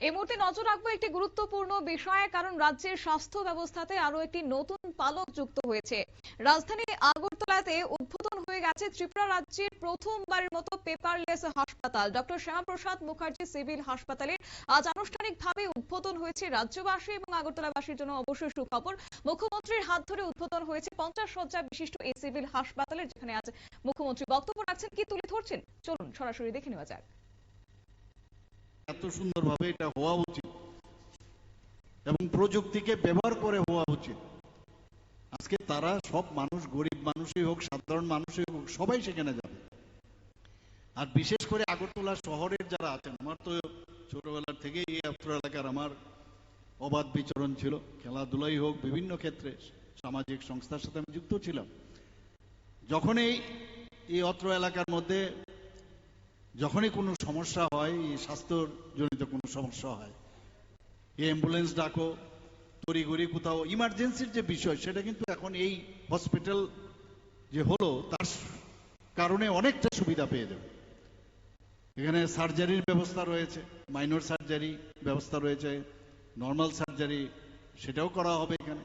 এই মুহূর্তে নজর রাখবো একটি গুরুত্বপূর্ণ বিষয়ে, কারণ রাজ্যের স্বাস্থ্য ব্যবস্থাতে আরো একটি নতুন পালক যুক্ত হয়েছে। রাজধানী আগরতলাতে উদ্বোধন হয়ে গেছে ত্রিপুরা রাজ্যের প্রথমবারের মতো পেপারলেস হাসপাতাল। ডক্টর শ্যামাপ্রসাদ মুখার্জি সিভিল হাসপাতালের আজ আনুষ্ঠানিকভাবে উদ্বোধন হয়েছে। রাজ্যবাসী এবং আগরতলাবাসীর জন্য অবশ্যই সুখবর। মুখ্যমন্ত্রীর হাত ধরে উদ্বোধন হয়েছে 50 শয্যা বিশিষ্ট এই সিভিল হাসপাতালের, যেখানে আজ মুখ্যমন্ত্রী বক্তব্য রাখছেন। কি তুলে ধরছেন চলুন সরাসরি দেখে নেওয়া যাক। এত সুন্দরভাবে এটা হওয়া উচিত এবং প্রযুক্তিকে ব্যবহার করে হওয়া উচিত। আজকে তারা সব মানুষ, গরিব মানুষই হোক, সাধারণ মানুষই হোক, সবাই সেখানে যাবে। আর বিশেষ করে আগরতলা শহরের যারা আছেন, আমার তো ছোটবেলার থেকে এই অত্র এলাকার আমার অবাধ বিচরণ ছিল। খেলাধুলাই হোক, বিভিন্ন ক্ষেত্রে সামাজিক সংস্থার সাথে আমি যুক্ত ছিলাম। যখনই এই অত্র এলাকার মধ্যে যখনই কোনো সমস্যা হয়, এই স্বাস্থ্যজনিত কোনো সমস্যা হয়, এই অ্যাম্বুলেন্স ডাকো, তড়িঘড়ি কোথাও ইমার্জেন্সির যে বিষয়, সেটা কিন্তু এখন এই হসপিটাল যে হলো তার কারণে অনেকটা সুবিধা পেয়ে যাবে। এখানে সার্জারির ব্যবস্থা রয়েছে, মাইনর সার্জারি ব্যবস্থা রয়েছে, নর্মাল সার্জারি সেটাও করা হবে এখানে।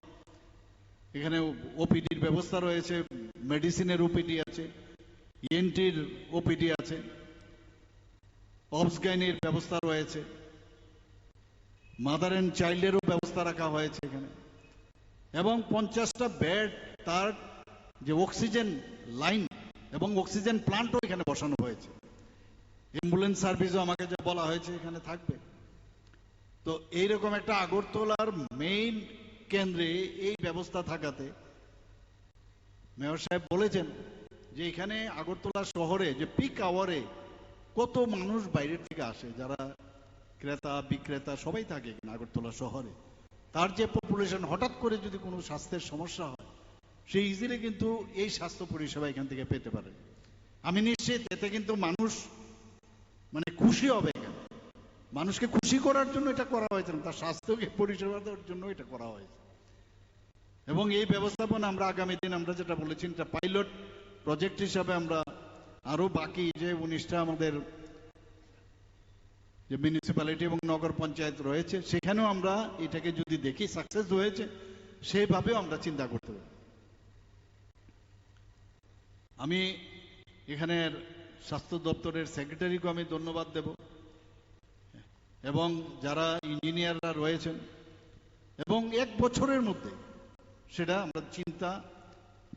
এখানে ওপিডির ব্যবস্থা রয়েছে, মেডিসিনের ওপিডি আছে, ইএনটির ওপিডি আছে, অবসগাইনের ব্যবস্থা রয়েছে, মাদার অ্যান্ড চাইল্ডেরও ব্যবস্থা রাখা হয়েছে এখানে, এবং 50টা বেড, তার যে অক্সিজেন লাইন এবং অক্সিজেন প্লান্টও এখানে বসানো হয়েছে। অ্যাম্বুলেন্স সার্ভিসও আমাকে যা বলা হয়েছে এখানে থাকবে। তো এইরকম একটা আগরতলার মেইন কেন্দ্রে এই ব্যবস্থা থাকাতে মেয়র সাহেব বলেছেন যে এখানে আগরতলা শহরে যে পিক আওয়ারে কত মানুষ বাইরের থেকে আসে, যারা ক্রেতা বিক্রেতা সবাই থাকে এখানে আগরতলা শহরে। তার যে পপুলেশন, হঠাৎ করে যদি কোনো স্বাস্থ্যের সমস্যা হয়, সে ইজিলি কিন্তু এই স্বাস্থ্য পরিষেবা এখান থেকে পেতে পারে। আমি নিশ্চিত এতে কিন্তু মানুষ মানে খুশি হবে। এখানে মানুষকে খুশি করার জন্য এটা করা হয়েছে, তার স্বাস্থ্যকে পরিষেবা দেওয়ার জন্য এটা করা হয়েছে। এবং এই ব্যবস্থাপনা আমরা আগামী দিন, আমরা যেটা বলেছি, এটা পাইলট প্রজেক্ট হিসাবে আমরা আরো বাকি যে 19টা আমাদের যে মিউনিসিপ্যালিটি এবং নগর পঞ্চায়েত রয়েছে, সেখানেও আমরা এটাকে যদি দেখি সাকসেস হয়েছে, সেইভাবেও আমরা চিন্তা করতে পারি। আমি এখানের স্বাস্থ্য দপ্তরের সেক্রেটারিকেও আমি ধন্যবাদ দেব, এবং যারা ইঞ্জিনিয়াররা রয়েছেন, এবং 1 বছরের মধ্যে সেটা আমরা চিন্তা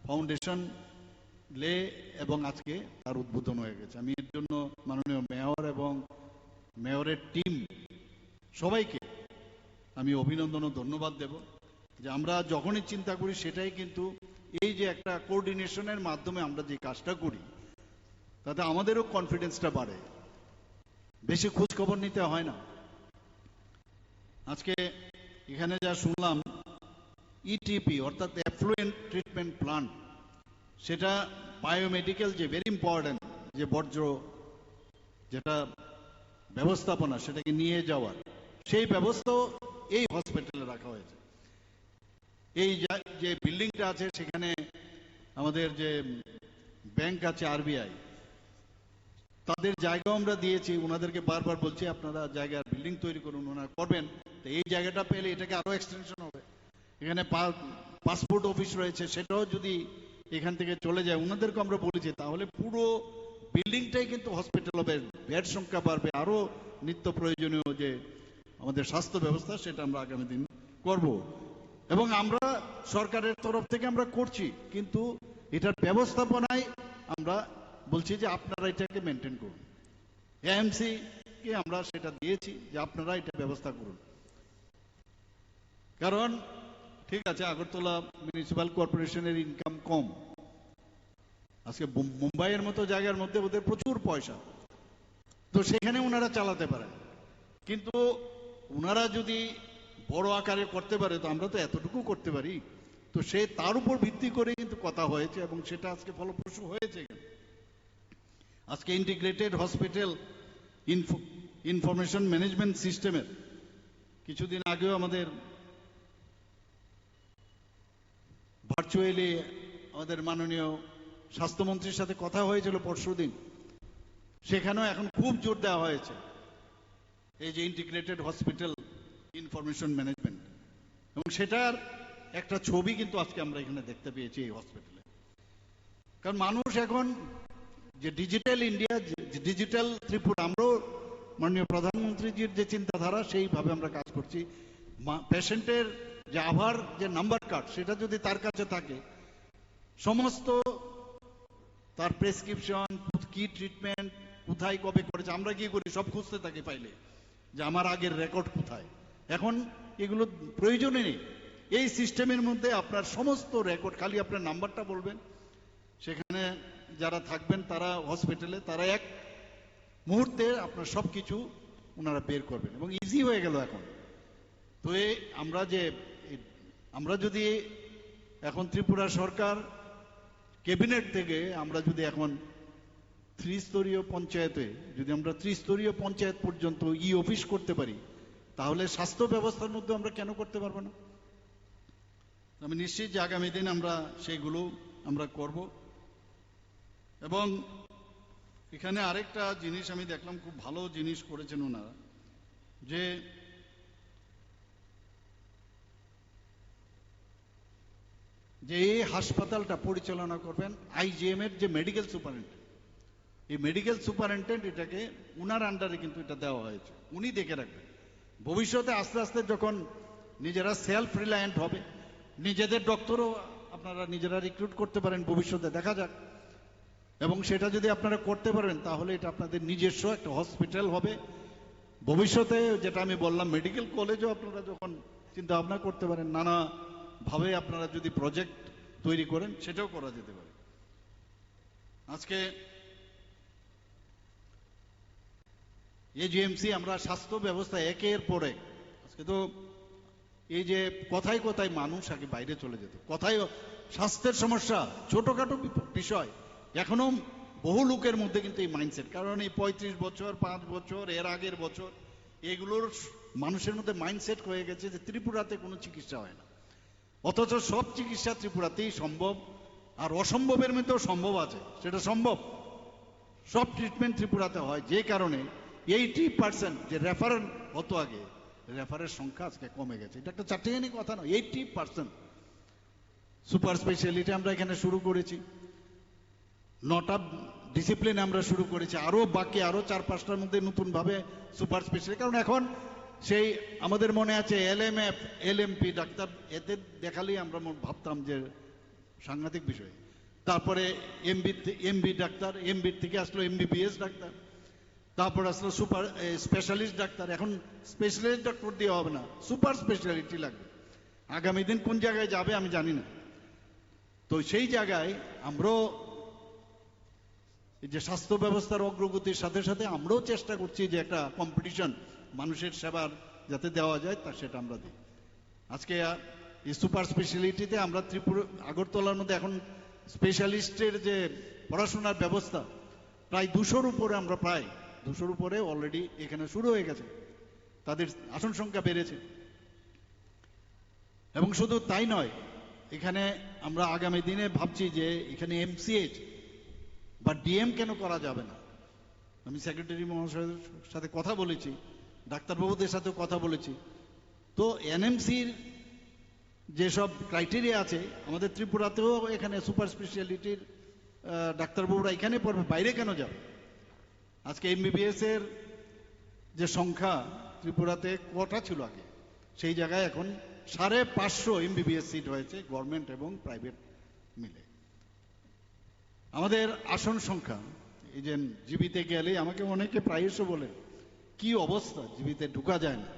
ফাউন্ডেশন লে এবং আজকে তার উদ্বোধন হয়ে গেছে। আমি এর জন্য মাননীয় মেয়র এবং মেয়রের টিম সবাইকে আমি অভিনন্দন ও ধন্যবাদ দেব, যে আমরা যখনই চিন্তা করি সেটাই কিন্তু এই যে একটা কোঅর্ডিনেশনের মাধ্যমে আমরা যে কাজটা করি, তাতে আমাদেরও কনফিডেন্সটা বাড়ে, বেশি খোঁজ খবর নিতে হয় না। আজকে এখানে যা শুনলাম, ইটিপি অর্থাৎ এফ্লুয়েন্ট ট্রিটমেন্ট প্লান্ট, সেটা বায়োমেডিক্যাল যে ভেরি ইম্পর্টেন্ট যে বর্জ্য যেটা ব্যবস্থাপনা, সেটাকে নিয়ে যাওয়ার সেই ব্যবস্থাও এই হসপিটালে রাখা হয়েছে। এই যে বিল্ডিংটা আছে, সেখানে আমাদের যে ব্যাংক আছে আরবিআই, তাদের জায়গাও আমরা দিয়েছি। ওনাদেরকে বারবার বলছি আপনারা জায়গার বিল্ডিং তৈরি করুন, ওনারা করবেন। তো এই জায়গাটা পেলে এটাকে আরো এক্সটেনশন হবে। এখানে পাসপোর্ট অফিস রয়েছে, সেটাও যদি এখান থেকে চলে যায়, ওনাদেরকে আমরা বলেছি, তাহলে পুরো বিল্ডিংটাই কিন্তু হসপিটাল হবে, বেড সংখ্যা বাড়বে, আরো নিত্য প্রয়োজনীয় যে আমাদের স্বাস্থ্য ব্যবস্থা, সেটা আমরা আগামী দিন করব। এবং আমরা সরকারের তরফ থেকে আমরা করছি, কিন্তু এটার ব্যবস্থাপনায় আমরা বলছি যে আপনারা এটাকে মেনটেন করুন। এএমসি কে আমরা সেটা দিয়েছি যে আপনারা এটা ব্যবস্থা করুন। কারণ ঠিক আছে, আগরতলা মিউনিসিপ্যাল কর্পোরেশনের ইনকাম কম, আজকে মুম্বাইয়ের মতো জায়গার মধ্যে ওদের প্রচুর পয়সা, তো সেখানে ওনারা চালাতে পারে। কিন্তু ওনারা যদি বড় আকারে করতে পারে, তো আমরা তো এতটুকু করতে পারি। তো সে তার উপর ভিত্তি করে কিন্তু কথা হয়েছে, এবং সেটা আজকে ফলপ্রসূ হয়েছে। আজকে ইন্টিগ্রেটেড হসপিটাল ইনফরমেশন ম্যানেজমেন্ট সিস্টেমের কিছুদিন আগেও আমাদের ভার্চুয়ালি আমাদের মাননীয় স্বাস্থ্যমন্ত্রীর সাথে কথা হয়েছিল পরশুদিন, সেখানেও এখন খুব জোর দেওয়া হয়েছে এই যে ইন্টিগ্রেটেড হসপিটাল ইনফরমেশন ম্যানেজমেন্ট, এবং সেটার একটা ছবি কিন্তু আজকে আমরা এখানে দেখতে পেয়েছি এই হসপিটালে। কারণ মানুষ এখন যে ডিজিটাল ইন্ডিয়া, ডিজিটাল ত্রিপুরা, আমরাও মাননীয় প্রধানমন্ত্রীজির যে চিন্তাধারা সেইভাবে আমরা কাজ করছি। পেশেন্টের যে আভার যে নাম্বার কার্ড, সেটা যদি তার কাছে থাকে, সমস্ত তার প্রেসক্রিপশন, কি ট্রিটমেন্ট, কোথায় কবে করেছে, আমরা কি করি সব খুঁজতে থাকি পাইলে যে আমার আগের রেকর্ড কোথায়। এখন এগুলো প্রয়োজনই নেই। এই সিস্টেমের মধ্যে আপনার সমস্ত রেকর্ড, খালি আপনার নাম্বারটা বলবেন, সেখানে যারা থাকবেন তারা হসপিটালে, তারা এক মুহূর্তে আপনার সব কিছু ওনারা বের করবেন, এবং ইজি হয়ে গেল এখন। তো আমরা যদি এখন ত্রিপুরা সরকার ক্যাবিনেট থেকে আমরা যদি এখন ত্রিস্তরীয় পঞ্চায়েতে যদি আমরা ত্রিস্তরীয় পঞ্চায়েত পর্যন্ত অফিস করতে পারি, তাহলে স্বাস্থ্য ব্যবস্থার মধ্যে আমরা কেন করতে পারবো না? আমি নিশ্চিত যে আগামী দিন আমরা সেইগুলো আমরা করব। এবং এখানে আরেকটা জিনিস আমি দেখলাম, খুব ভালো জিনিস করেছেন ওনারা, যে এই হাসপাতালটা পরিচালনা করবেন আইজিএম এর যে মেডিকেল সুপারিনটেন্ডেন্ট, এই মেডিকেল সুপারিনটেন্ডেন্ট এটাকে উনার আন্ডারে কিন্তু এটা দেওয়া হয়েছে, উনি দেখে রাখবেন। ভবিষ্যতে আস্তে আস্তে যখন নিজেরা সেলফ রিলায়েন্ট হবে, নিজেদের ডক্টরও আপনারা নিজেরা রিক্রুট করতে পারেন ভবিষ্যতে, দেখা যাক। এবং সেটা যদি আপনারা করতে পারেন, তাহলে এটা আপনাদের নিজস্ব একটা হসপিটাল হবে। ভবিষ্যতে যেটা আমি বললাম, মেডিকেল কলেজও আপনারা যখন চিন্তা ভাবনা করতে পারেন, নানাভাবে আপনারা যদি প্রজেক্ট তৈরি করেন, সেটাও করা যেতে পারে। আজকে এজিএমসি আমরা স্বাস্থ্য ব্যবস্থা একের পর এক, আজকে তো এই যে কথায় কথায় মানুষ আগে বাইরে চলে যেত, কথায় স্বাস্থ্যের সমস্যা ছোটখাটো বিষয়, এখনো বহু লোকের মধ্যে কিন্তু এই মাইন্ডসেট। কারণ এই 35 বছর, 5 বছর, এর আগের বছর, এগুলোর মানুষের মধ্যে মাইন্ডসেট হয়ে গেছে যে ত্রিপুরাতে কোনো চিকিৎসা হয় না, অথচ সব চিকিৎসা ত্রিপুরাতেই সম্ভব। আর অসম্ভবের মধ্যেও সম্ভব আছে, সেটা সম্ভব। সব ট্রিটমেন্ট ত্রিপুরাতে হয়, যে কারণে 80% যে রেফারেল হতো আগে, রেফারের সংখ্যা আজকে কমে গেছে। এটা একটা চারটিখানি কথা নয়, 80%। সুপার স্পেশালিটি আমরা এখানে শুরু করেছি, 9টা ডিসিপ্লিন আমরা শুরু করেছি, আরো বাকি আরো 4-5টার মধ্যে নতুন ভাবে সুপার স্পেশালিটি। কারণ এখন সেই আমাদের মনে আছে এলএমএফ, এলএমপি ডাক্তার, এদের দেখালেই আমরা ভাবতাম যে সাংঘাতিক বিষয়। তারপরে এমবি ডাক্তার, এমবির থেকে আসলো এমবিবিএস ডাক্তার, তারপর আসলো সুপার স্পেশালিস্ট ডাক্তার। এখন স্পেশালিস্ট ডাক্তার দিয়ে হবে না, সুপার স্পেশালিটি লাগবে। আগামী দিন কোন জায়গায় যাবে আমি জানি না। তো সেই জায়গায় আমরাও এই যে স্বাস্থ্য ব্যবস্থার অগ্রগতির সাথে সাথে আমরাও চেষ্টা করছি যে একটা কম্পিটিশন মানুষের সেবার যাতে দেওয়া যায়, তা সেটা আমরা দিই। আজকে এই সুপার স্পেশালিটিতে আমরা ত্রিপুরা আগরতলার মধ্যে এখন স্পেশালিস্টের যে পড়াশোনার ব্যবস্থা প্রায় 200-র উপরে, আমরা প্রায় 200-র উপরে অলরেডি এখানে শুরু হয়ে গেছে, তাদের আসন সংখ্যা বেড়েছে। এবং শুধু তাই নয়, এখানে আমরা আগামী দিনে ভাবছি যে এখানে এমসিএইচ বা ডিএম কেন করা যাবে না। আমি সেক্রেটারি মহাশয়ের সাথে কথা বলেছি, ডাক্তারবাবুদের সাথেও কথা বলেছি। তো এনএমসির যেসব ক্রাইটেরিয়া আছে, আমাদের ত্রিপুরাতেও এখানে সুপার স্পেশালিটির ডাক্তারবাবুরা এখানে পড়বে, বাইরে কেন যাবে? আজকে এমবিবিএস এর যে সংখ্যা ত্রিপুরাতে কটা ছিল আগে, সেই জায়গায় এখন 550 এমবিবিএস সিট হয়েছে, গভর্নমেন্ট এবং প্রাইভেট মিলে। আমাদের আসন সংখ্যা, এই যে জিবিতে গেলে আমাকে অনেকে প্রায়শ বলে কি অবস্থা, জিবিতে ঢুকা যায় না।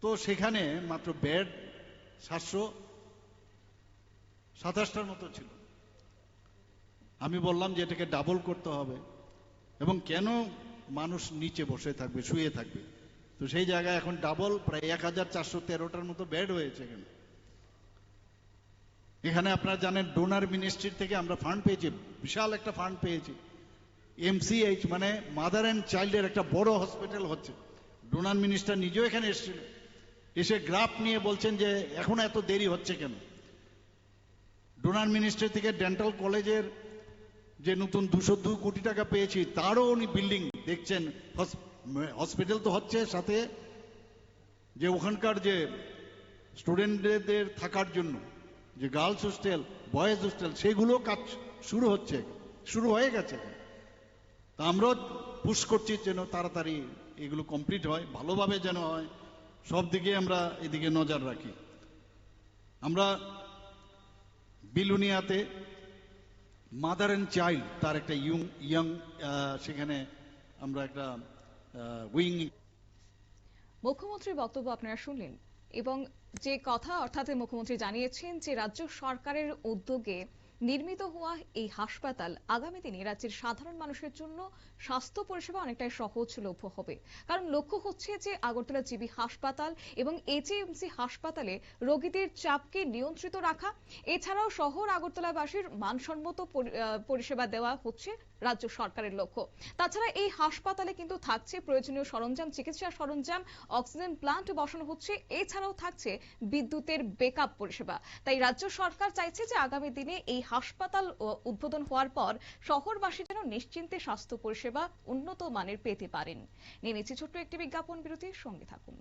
তো সেখানে মাত্র বেড 727টার মতো ছিল। আমি বললাম যে এটাকে ডাবল করতে হবে, এবং কেন মানুষ নিচে বসে থাকবে, শুয়ে থাকবে। তো সেই জায়গায় এখন ডাবল প্রায় 1413টার মতো বেড হয়েছে এখানে। এখানে আপনারা জানেন ডোনার মিনিস্ট্রি থেকে আমরা ফান্ড পেয়েছি, বিশাল একটা ফান্ড পেয়েছি। এমসিএইচ মানে মাদার অ্যান্ড চাইল্ডের একটা বড় হসপিটাল হচ্ছে। ডোনার মিনিস্টার নিজেও এখানে এসেছিল, এসে গ্রাফ নিয়ে বলছেন যে এখন এত দেরি হচ্ছে কেন। ডোনার মিনিস্ট্রি থেকে ডেন্টাল কলেজের যে নতুন 202 কোটি টাকা পেয়েছি, তারও উনি বিল্ডিং দেখছেন, হসপিটাল তো হচ্ছে, সাথে যে ওখানকার যে স্টুডেন্টদের থাকার জন্য যে গার্লস হোস্টেল, বয়েজ হোস্টেল, সেগুলো কাজ শুরু হয়ে গেছে। তা আমরাও পুশ করছি যেন তাড়াতাড়ি এগুলো কমপ্লিট হয়, ভালোভাবে যেন হয়, সব দিকে আমরা এদিকে নজর রাখি। আমরা বিলুনিয়াতে মাদার অ্যান্ড চাইল্ড তার একটা ইয়াং সেখানে আমরা একটা উইং। মুখ্যমন্ত্রীর বক্তব্য আপনারা শুনলেন, এবং যে কথা অর্থাৎ মুখ্যমন্ত্রী জানিয়েছেন যে রাজ্য সরকারের উদ্যোগে নির্মিত হওয়া এই হাসপাতাল আগামী দিনে রাজ্যের সাধারণ মানুষের জন্য স্বাস্থ্য পরিষেবা অনেকটাই সহজলভ্য হবে। কারণ লক্ষ্য হচ্ছে যে আগরতলা জিবি হাসপাতাল এবং এইচএমসি হাসপাতালে রোগীদের চাপকে নিয়ন্ত্রিত রাখা, এছাড়াও শহর আগরতলাবাসীর মানসম্মত পরিষেবা দেওয়া হচ্ছে রাজ্য সরকারের লক্ষ্য। তাছাড়া এই হাসপাতালে কিন্তু থাকছে প্রয়োজনীয় সরঞ্জাম, চিকিৎসা সরঞ্জাম, অক্সিজেন প্লান্ট বসানো হচ্ছে, এছাড়াও থাকছে বিদ্যুতের বেকআপ পরিষেবা। তাই রাজ্য সরকার চাইছে যে আগামী দিনে এই হাসপাতাল উদ্বোধন হওয়ার পর শহরবাসী যেন নিশ্চিন্তে স্বাস্থ্য পরিষেবা উন্নত মানের পেতে পারেন। নিয়ে নিচ্ছি ছোট্ট একটি বিজ্ঞাপন বিরতির সঙ্গে থাকুন।